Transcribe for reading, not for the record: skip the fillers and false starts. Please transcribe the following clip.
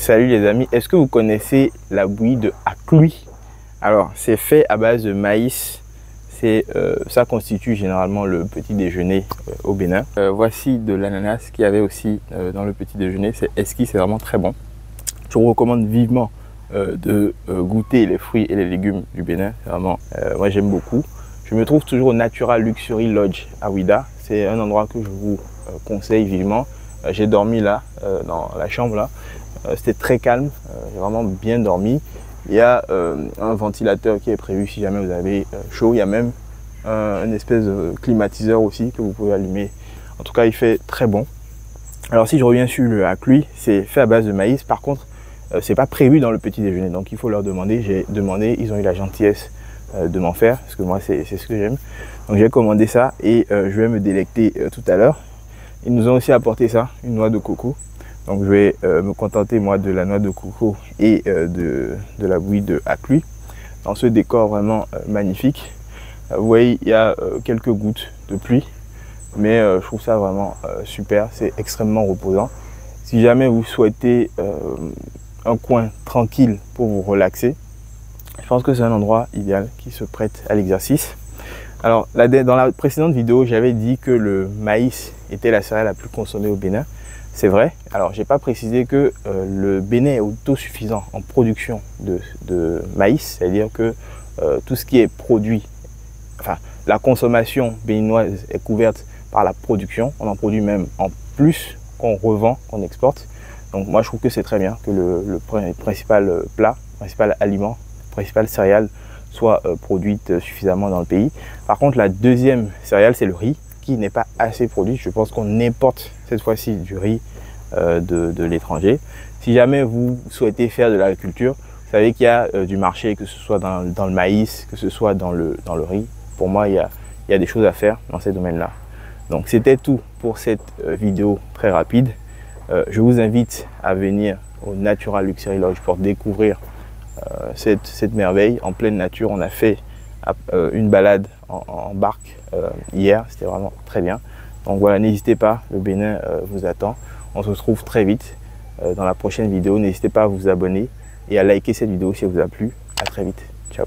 Salut les amis, est-ce que vous connaissez la bouillie de Akluy? Alors, c'est fait à base de maïs. Ça constitue généralement le petit déjeuner au Bénin. Voici de l'ananas qu'il y avait aussi dans le petit déjeuner. C'est exquis, c'est vraiment très bon. Je vous recommande vivement de goûter les fruits et les légumes du Bénin. Vraiment, moi j'aime beaucoup. Je me trouve toujours au Natural Luxury Lodge à Ouidah. C'est un endroit que je vous conseille vivement. J'ai dormi là, dans la chambre là. C'était très calme, j'ai vraiment bien dormi. Il y a un ventilateur qui est prévu si jamais vous avez chaud. Il y a même une espèce de climatiseur aussi que vous pouvez allumer. En tout cas, il fait très bon. Alors si je reviens sur le Akluy, c'est fait à base de maïs. Par contre, c'est pas prévu dans le petit déjeuner. Donc il faut leur demander. J'ai demandé, ils ont eu la gentillesse de m'en faire. Parce que moi, c'est ce que j'aime. Donc j'ai commandé ça et je vais me délecter tout à l'heure. Ils nous ont aussi apporté ça, une noix de coco. Donc je vais me contenter moi de la noix de coco et de la bouillie de Akluy dans ce décor vraiment magnifique. Vous voyez, il y a quelques gouttes de pluie, mais je trouve ça vraiment super, c'est extrêmement reposant. Si jamais vous souhaitez un coin tranquille pour vous relaxer, je pense que c'est un endroit idéal qui se prête à l'exercice. Alors dans la précédente vidéo, j'avais dit que le maïs était la céréale la plus consommée au Bénin. C'est vrai. Alors, j'ai pas précisé que le Bénin est autosuffisant en production de maïs, c'est-à-dire que tout ce qui est produit, enfin, la consommation béninoise est couverte par la production. On en produit même en plus qu'on revend, qu'on exporte. Donc, moi, je trouve que c'est très bien que le principal plat, principal aliment, principale céréale soit produite suffisamment dans le pays. Par contre, la deuxième céréale, c'est le riz, qui n'est pas assez produit. Je pense qu'on importe cette fois-ci du riz de l'étranger. Si jamais vous souhaitez faire de l'agriculture, vous savez qu'il y a du marché, que ce soit dans le maïs, que ce soit dans le riz. Pour moi, il y a des choses à faire dans ces domaines-là. Donc c'était tout pour cette vidéo très rapide. Je vous invite à venir au Natural Luxury Lodge pour découvrir cette merveille en pleine nature. On a fait une balade en barque hier, c'était vraiment très bien. Donc voilà, n'hésitez pas, le Bénin vous attend. On se retrouve très vite dans la prochaine vidéo. N'hésitez pas à vous abonner et à liker cette vidéo si elle vous a plu. À très vite. Ciao.